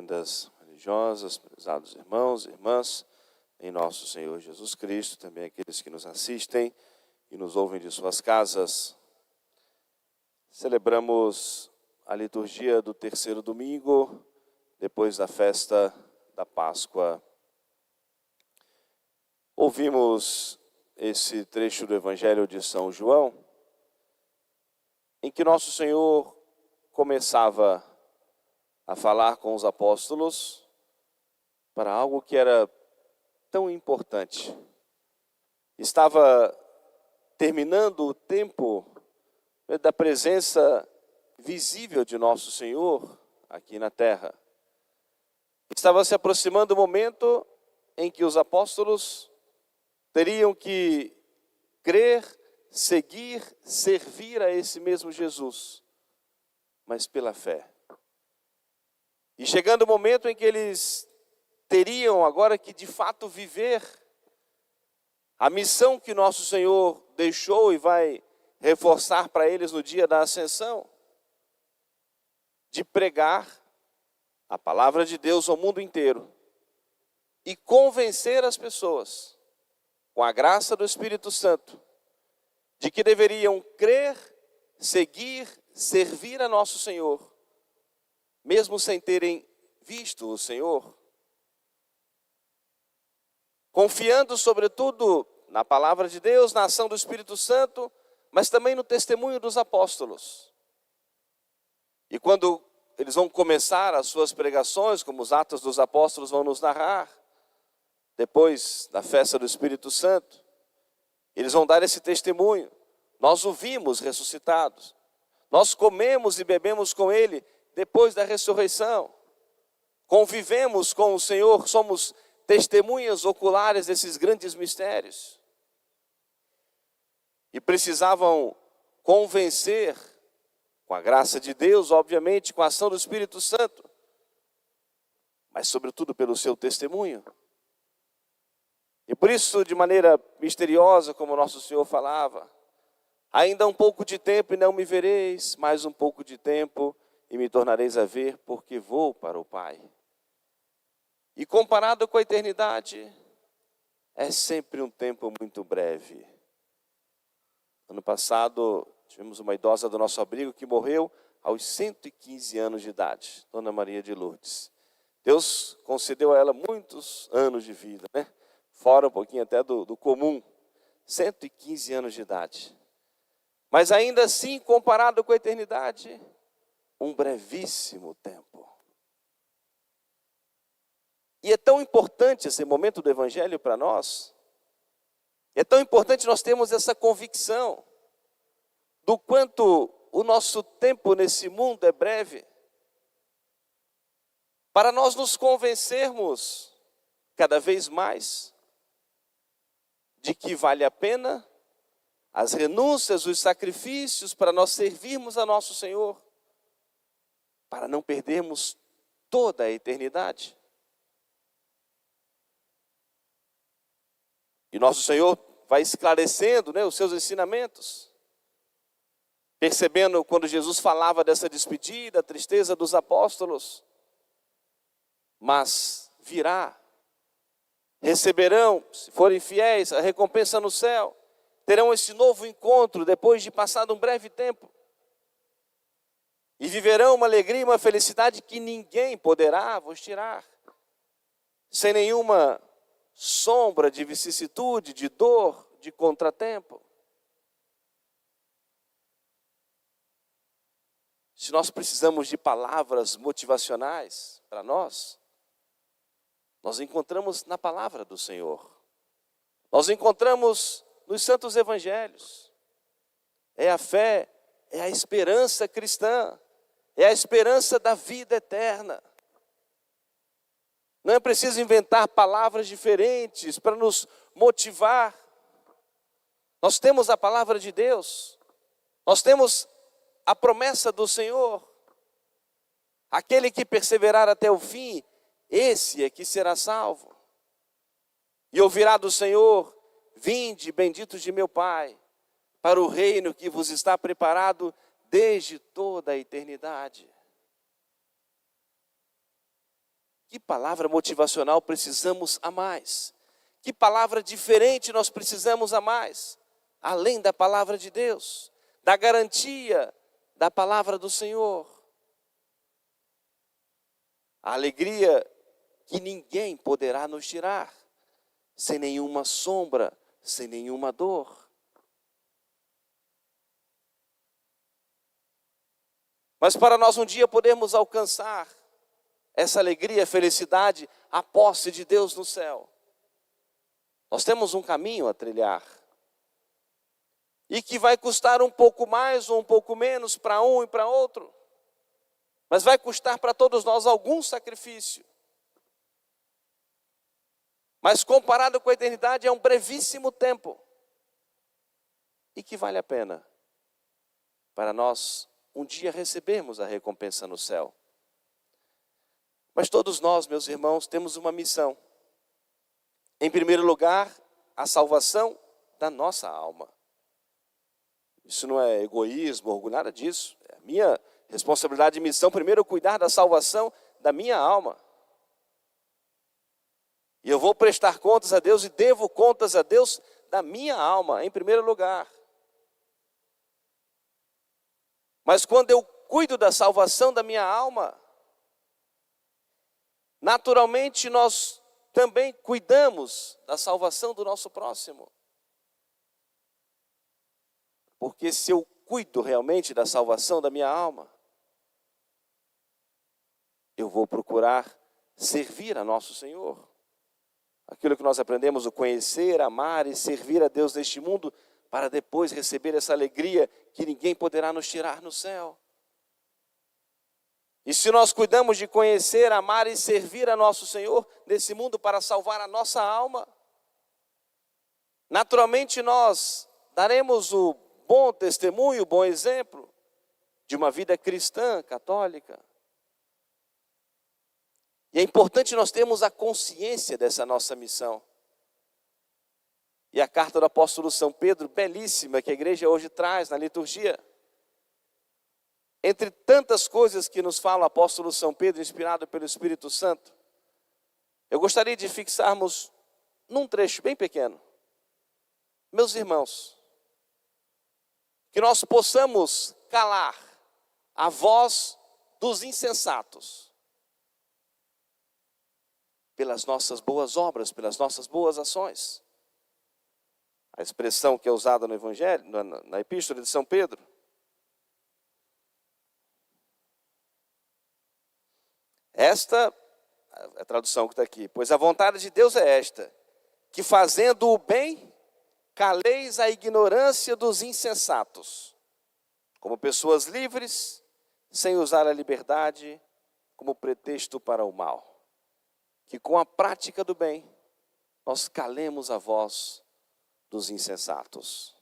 boas-vindas religiosas, prezados irmãos e irmãs, em nosso Senhor Jesus Cristo, também aqueles que nos assistem e nos ouvem de suas casas. Celebramos a liturgia do terceiro domingo, depois da festa da Páscoa. Ouvimos esse trecho do Evangelho de São João, em que nosso Senhor começava a falar com os apóstolos para algo que era tão importante. Estava terminando o tempo da presença visível de nosso Senhor aqui na terra. Estava se aproximando o momento em que os apóstolos teriam que crer, seguir, servir a esse mesmo Jesus, mas pela fé. E chegando o momento em que eles teriam agora que de fato viver a missão que nosso Senhor deixou e vai reforçar para eles no dia da ascensão, de pregar a palavra de Deus ao mundo inteiro e convencer as pessoas, com a graça do Espírito Santo, de que deveriam crer, seguir, servir a nosso Senhor, mesmo sem terem visto o Senhor, confiando sobretudo na palavra de Deus, na ação do Espírito Santo, mas também no testemunho dos apóstolos. E quando eles vão começar as suas pregações, como os Atos dos Apóstolos vão nos narrar, depois da festa do Espírito Santo, eles vão dar esse testemunho. Nós o vimos ressuscitado, nós comemos e bebemos com Ele depois da ressurreição, convivemos com o Senhor, somos testemunhas oculares desses grandes mistérios. E precisavam convencer, com a graça de Deus, obviamente, com a ação do Espírito Santo, mas sobretudo pelo seu testemunho. E por isso, de maneira misteriosa, como nosso Senhor falava, ainda um pouco de tempo e não me vereis, mais um pouco de tempo e me tornareis a ver, porque vou para o Pai. E comparado com a eternidade, é sempre um tempo muito breve. Ano passado, tivemos uma idosa do nosso abrigo que morreu aos 115 anos de idade, Dona Maria de Lourdes. Deus concedeu a ela muitos anos de vida, né? Fora um pouquinho até do comum, 115 anos de idade. Mas ainda assim, comparado com a eternidade, um brevíssimo tempo. E é tão importante esse momento do Evangelho para nós, é tão importante nós termos essa convicção do quanto o nosso tempo nesse mundo é breve, para nós nos convencermos cada vez mais de que vale a pena as renúncias, os sacrifícios para nós servirmos a nosso Senhor, para não perdermos toda a eternidade. E nosso Senhor vai esclarecendo, os seus ensinamentos, percebendo quando Jesus falava dessa despedida, a tristeza dos apóstolos, mas virá, receberão, se forem fiéis, a recompensa no céu, terão esse novo encontro depois de passado um breve tempo, e viverão uma alegria e uma felicidade que ninguém poderá vos tirar, sem nenhuma sombra de vicissitude, de dor, de contratempo. Se nós precisamos de palavras motivacionais para nós encontramos na palavra do Senhor. Nós encontramos nos santos evangelhos. É a fé, é a esperança cristã, é a esperança da vida eterna. Não é preciso inventar palavras diferentes para nos motivar. Nós temos a palavra de Deus, nós temos a promessa do Senhor. Aquele que perseverar até o fim, esse é que será salvo. E ouvirá do Senhor: vinde, benditos de meu Pai, para o reino que vos está preparado desde toda a eternidade. Que palavra motivacional precisamos a mais? Que palavra diferente nós precisamos a mais? Além da palavra de Deus, da garantia da palavra do Senhor. A alegria que ninguém poderá nos tirar, sem nenhuma sombra, sem nenhuma dor. Mas para nós um dia podermos alcançar essa alegria, felicidade, a posse de Deus no céu, nós temos um caminho a trilhar. E que vai custar um pouco mais ou um pouco menos para um e para outro. Mas vai custar para todos nós algum sacrifício. Mas comparado com a eternidade é um brevíssimo tempo. E que vale a pena para nós um dia recebermos a recompensa no céu. Mas todos nós, meus irmãos, temos uma missão. Em primeiro lugar, a salvação da nossa alma. Isso não é egoísmo, orgulho, nada disso. É a minha responsabilidade e missão, primeiro, cuidar da salvação da minha alma. E eu vou prestar contas a Deus e devo contas a Deus da minha alma, em primeiro lugar. Mas quando eu cuido da salvação da minha alma, naturalmente nós também cuidamos da salvação do nosso próximo. Porque se eu cuido realmente da salvação da minha alma, eu vou procurar servir a nosso Senhor. Aquilo que nós aprendemos, o conhecer, amar e servir a Deus neste mundo, para depois receber essa alegria que ninguém poderá nos tirar no céu. E se nós cuidamos de conhecer, amar e servir a nosso Senhor nesse mundo para salvar a nossa alma, naturalmente nós daremos o bom testemunho, bom exemplo de uma vida cristã, católica. E é importante nós termos a consciência dessa nossa missão. E a carta do apóstolo São Pedro, belíssima, que a igreja hoje traz na liturgia. Entre tantas coisas que nos fala o apóstolo São Pedro, inspirado pelo Espírito Santo, eu gostaria de fixarmos num trecho bem pequeno. Meus irmãos, que nós possamos calar a voz dos insensatos pelas nossas boas obras, pelas nossas boas ações. A expressão que é usada no Evangelho, na Epístola de São Pedro. Esta é a tradução que está aqui. Pois a vontade de Deus é esta, que fazendo o bem, caleis a ignorância dos insensatos, como pessoas livres, sem usar a liberdade como pretexto para o mal. Que com a prática do bem, nós calemos a voz dos insensatos.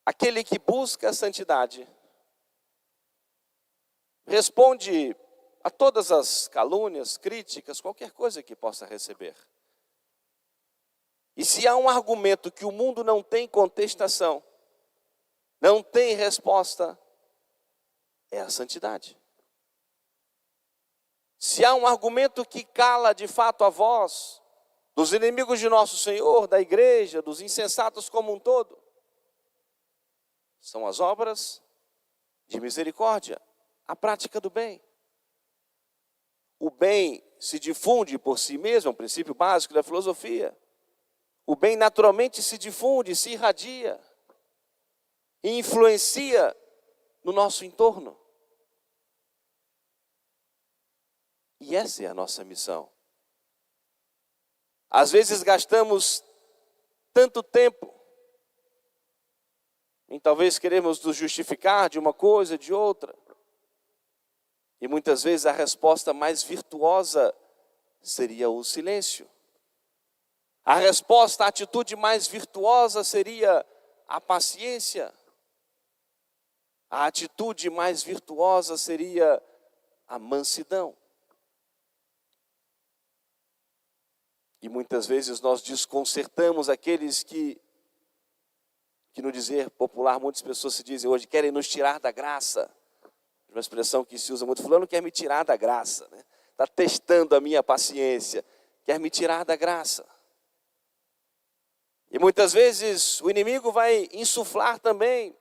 Aquele que busca a santidade, responde a todas as calúnias, críticas, qualquer coisa que possa receber. E se há um argumento que o mundo não tem contestação, não tem resposta, é a santidade. Se há um argumento que cala de fato a voz dos inimigos de nosso Senhor, da igreja, dos insensatos como um todo, são as obras de misericórdia, a prática do bem. O bem se difunde por si mesmo, é um princípio básico da filosofia. O bem naturalmente se difunde, se irradia e influencia no nosso entorno. E essa é a nossa missão. Às vezes gastamos tanto tempo em talvez queremos nos justificar de uma coisa, de outra. E muitas vezes a resposta mais virtuosa seria o silêncio. A resposta, a atitude mais virtuosa seria a paciência. A atitude mais virtuosa seria a mansidão. E muitas vezes nós desconcertamos aqueles que no dizer popular, muitas pessoas se dizem hoje, querem nos tirar da graça. uma expressão que se usa muito, fulano quer me tirar da graça, né? Está testando a minha paciência, quer me tirar da graça. E muitas vezes o inimigo vai insuflar também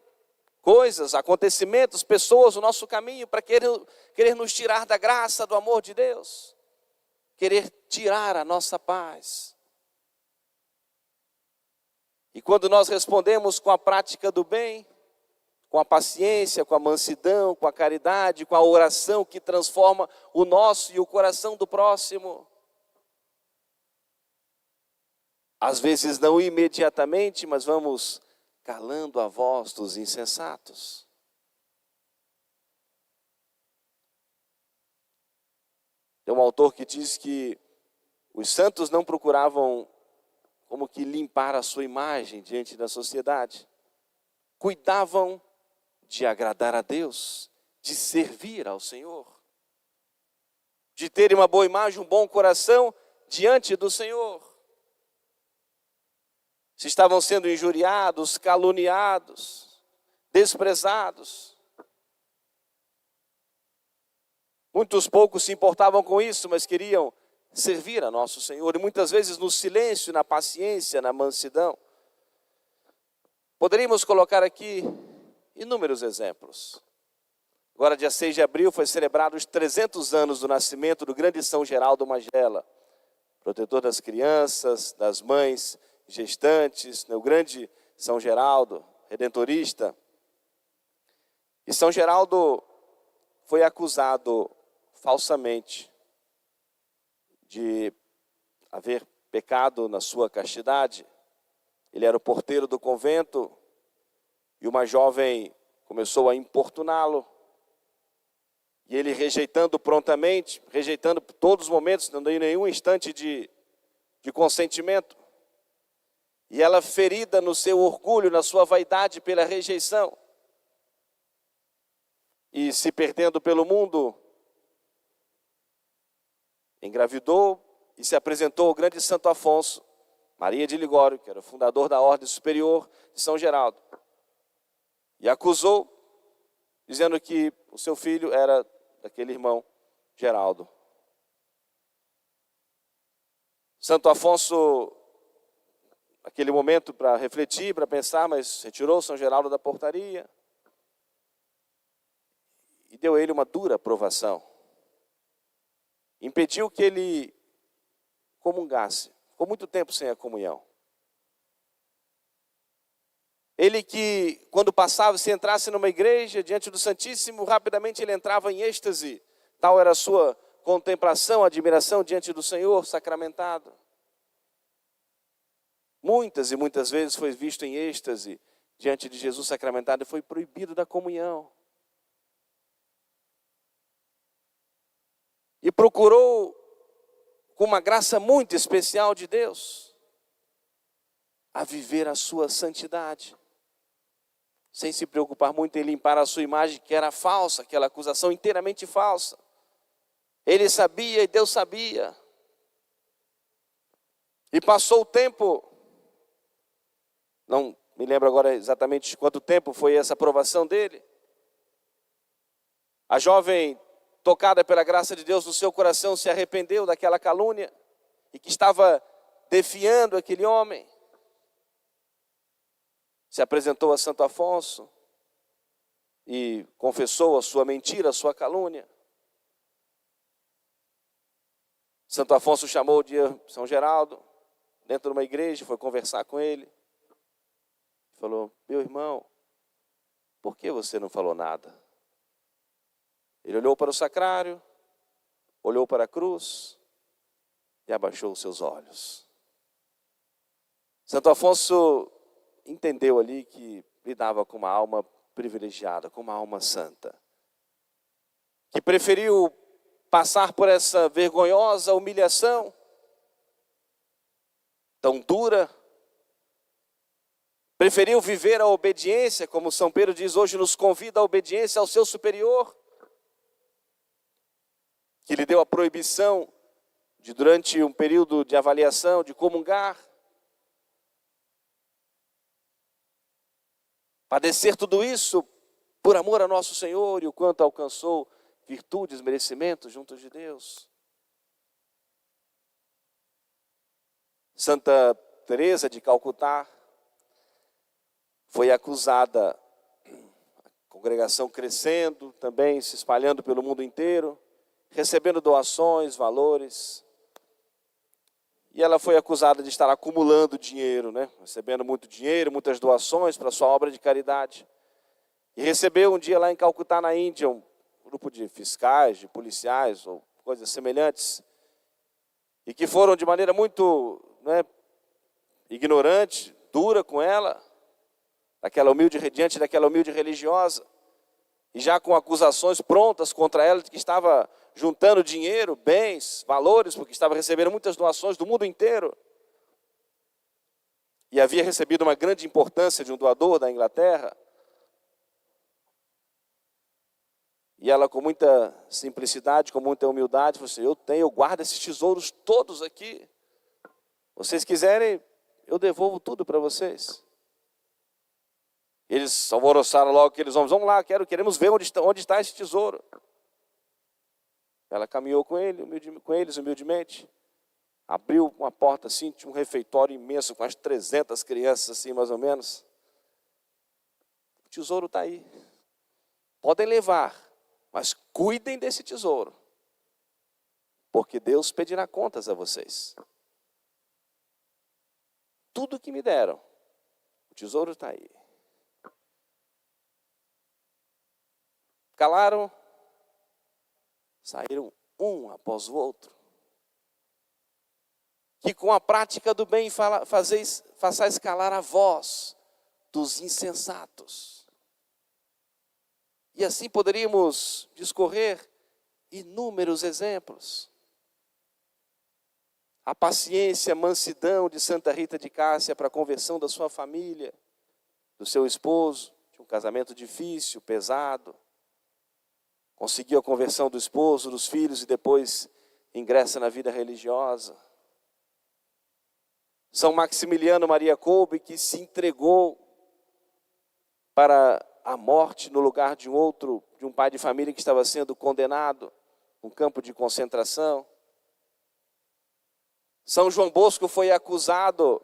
coisas, acontecimentos, pessoas no nosso caminho para querer nos tirar da graça, do amor de Deus, querer tirar a nossa paz. E quando nós respondemos com a prática do bem, com a paciência, com a mansidão, com a caridade, com a oração que transforma o nosso e o coração do próximo, às vezes não imediatamente, mas vamos calando a voz dos insensatos. Tem um autor que diz que os santos não procuravam como que limpar a sua imagem diante da sociedade. Cuidavam de agradar a Deus, de servir ao Senhor, de ter uma boa imagem, um bom coração diante do Senhor. Se estavam sendo injuriados, caluniados, desprezados. Muitos poucos se importavam com isso, mas queriam servir a nosso Senhor. E muitas vezes no silêncio, na paciência, na mansidão. Poderíamos colocar aqui inúmeros exemplos. Agora, dia 6 de abril, foi celebrado os 300 anos do nascimento do grande São Geraldo Magela, protetor das crianças, das mães gestantes, o grande São Geraldo, redentorista. E São Geraldo foi acusado falsamente de haver pecado na sua castidade. Ele era o porteiro do convento e uma jovem começou a importuná-lo. E ele rejeitando prontamente, rejeitando todos os momentos, não deu nenhum instante de consentimento. E ela ferida no seu orgulho, na sua vaidade pela rejeição. E se perdendo pelo mundo, engravidou e se apresentou ao grande Santo Afonso, Maria de Ligório, que era o fundador da Ordem Superior de São Geraldo. E acusou, dizendo que o seu filho era daquele irmão Geraldo. Santo Afonso, naquele momento, para refletir, para pensar, mas retirou São Geraldo da portaria e deu a ele uma dura provação. Impediu que ele comungasse. Ficou muito tempo sem a comunhão. Ele que, quando passava, se entrasse numa igreja, diante do Santíssimo, rapidamente ele entrava em êxtase. Tal era a sua contemplação, admiração diante do Senhor sacramentado. Muitas e muitas vezes foi visto em êxtase diante de Jesus sacramentado e foi proibido da comunhão. E procurou, com uma graça muito especial de Deus, a viver a sua santidade, sem se preocupar muito em limpar a sua imagem, que era falsa, aquela acusação inteiramente falsa. Ele sabia e Deus sabia. E passou o tempo, não me lembro agora exatamente quanto tempo foi essa aprovação dele. A jovem, tocada pela graça de Deus no seu coração, se arrependeu daquela calúnia e que estava defiando aquele homem. Se apresentou a Santo Afonso e confessou a sua mentira, a sua calúnia. Santo Afonso chamou o dia São Geraldo, dentro de uma igreja, foi conversar com ele. Falou: meu irmão, por que você não falou nada? Ele olhou para o sacrário, olhou para a cruz e abaixou os seus olhos. Santo Afonso entendeu ali que lidava com uma alma privilegiada, com uma alma santa, que preferiu passar por essa vergonhosa humilhação tão dura, preferiu viver a obediência, como São Pedro diz hoje, nos convida à obediência ao seu superior, que lhe deu a proibição de, durante um período de avaliação, de comungar. Padecer tudo isso por amor a nosso Senhor e o quanto alcançou virtudes, merecimentos junto de Deus. Santa Teresa de Calcutá foi acusada, a congregação crescendo, também se espalhando pelo mundo inteiro, recebendo doações, valores. E ela foi acusada de estar acumulando dinheiro, recebendo muito dinheiro, muitas doações para sua obra de caridade. E recebeu um dia lá em Calcutá, na Índia, um grupo de fiscais, de policiais ou coisas semelhantes, e que foram de maneira muito ignorante, dura com ela, diante daquela humilde religiosa, e já com acusações prontas contra ela de que estava juntando dinheiro, bens, valores, porque estava recebendo muitas doações do mundo inteiro. E havia recebido uma grande importância de um doador da Inglaterra. E ela, com muita simplicidade, com muita humildade, falou assim: eu guardo esses tesouros todos aqui. Vocês quiserem, eu devolvo tudo para vocês. Eles alvoroçaram logo aqueles homens: vamos lá, queremos ver onde está esse tesouro. Ela caminhou com eles humildemente, abriu uma porta assim, tinha um refeitório imenso, com as 300 crianças assim, mais ou menos. O tesouro está aí. Podem levar, mas cuidem desse tesouro, porque Deus pedirá contas a vocês. Tudo que me deram, o tesouro está aí. Calaram, saíram um após o outro. Que com a prática do bem façais calar a voz dos insensatos. E assim poderíamos discorrer inúmeros exemplos. A paciência, a mansidão de Santa Rita de Cássia para a conversão da sua família, do seu esposo, de um casamento difícil, pesado. Conseguiu a conversão do esposo, dos filhos e depois ingressa na vida religiosa. São Maximiliano Maria Kolbe, que se entregou para a morte no lugar de um pai de família que estava sendo condenado, num campo de concentração. São João Bosco foi acusado,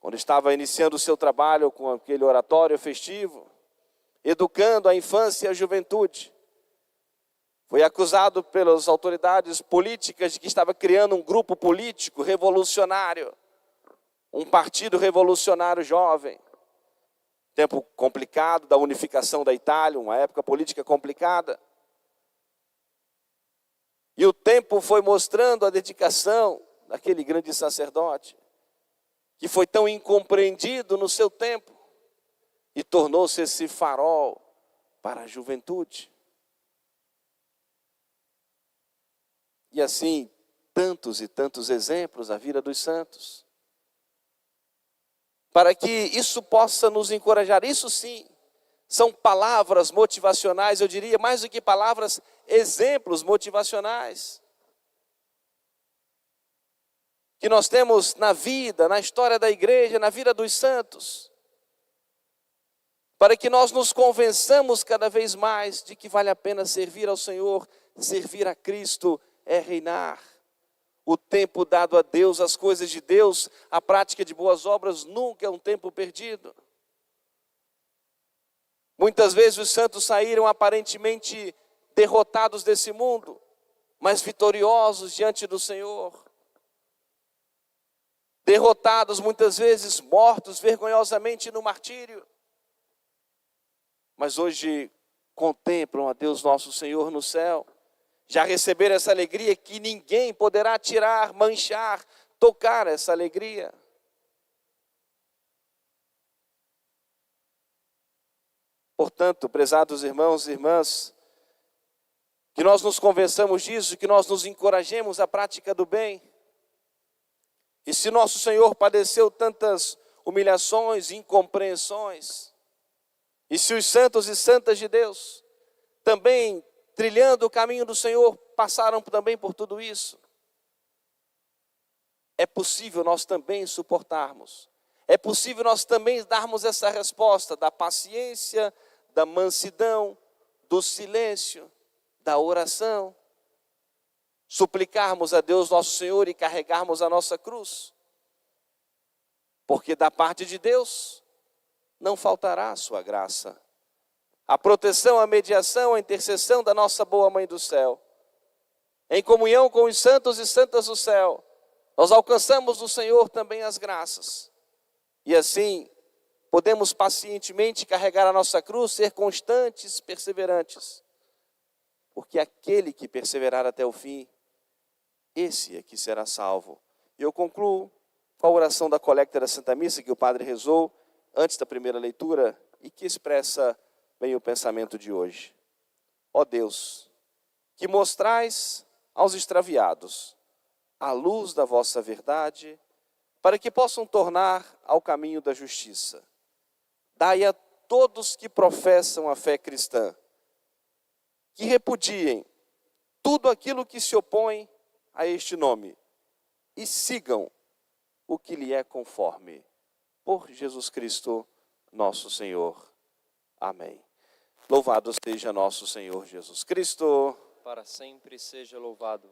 quando estava iniciando o seu trabalho com aquele oratório festivo, educando a infância e a juventude. Foi acusado pelas autoridades políticas de que estava criando um grupo político revolucionário, um partido revolucionário jovem. Tempo complicado da unificação da Itália, uma época política complicada. E o tempo foi mostrando a dedicação daquele grande sacerdote, que foi tão incompreendido no seu tempo, e tornou-se esse farol para a juventude. E assim, tantos e tantos exemplos da vida dos santos. Para que isso possa nos encorajar. Isso sim, são palavras motivacionais, eu diria mais do que palavras, exemplos motivacionais. Que nós temos na vida, na história da igreja, na vida dos santos. Para que nós nos convençamos cada vez mais de que vale a pena servir ao Senhor, servir a Cristo é reinar. O tempo dado a Deus, as coisas de Deus, a prática de boas obras nunca é um tempo perdido. Muitas vezes os santos saíram aparentemente derrotados desse mundo, mas vitoriosos diante do Senhor. Derrotados muitas vezes, mortos vergonhosamente no martírio. Mas hoje contemplam a Deus nosso Senhor no céu. Já receberam essa alegria que ninguém poderá tirar, manchar, tocar essa alegria. Portanto, prezados irmãos e irmãs, que nós nos convençamos disso, que nós nos encorajemos à prática do bem. E se nosso Senhor padeceu tantas humilhações, incompreensões, e se os santos e santas de Deus também trilhando o caminho do Senhor, passaram também por tudo isso. É possível nós também suportarmos. É possível nós também darmos essa resposta da paciência, da mansidão, do silêncio, da oração. Suplicarmos a Deus nosso Senhor e carregarmos a nossa cruz. Porque da parte de Deus não faltará a sua graça. A proteção, a mediação, a intercessão da nossa boa Mãe do céu. Em comunhão com os santos e santas do céu, nós alcançamos do Senhor também as graças. E assim, podemos pacientemente carregar a nossa cruz, ser constantes, perseverantes. Porque aquele que perseverar até o fim, esse é que será salvo. E eu concluo com a oração da collecta da Santa Missa que o Padre rezou antes da primeira leitura e que expressa bem o pensamento de hoje. Ó Deus, que mostrais aos extraviados a luz da vossa verdade, para que possam tornar ao caminho da justiça. Dai a todos que professam a fé cristã, que repudiem tudo aquilo que se opõe a este nome e sigam o que lhe é conforme. Por Jesus Cristo, nosso Senhor. Amém. Louvado seja nosso Senhor Jesus Cristo. Para sempre seja louvado.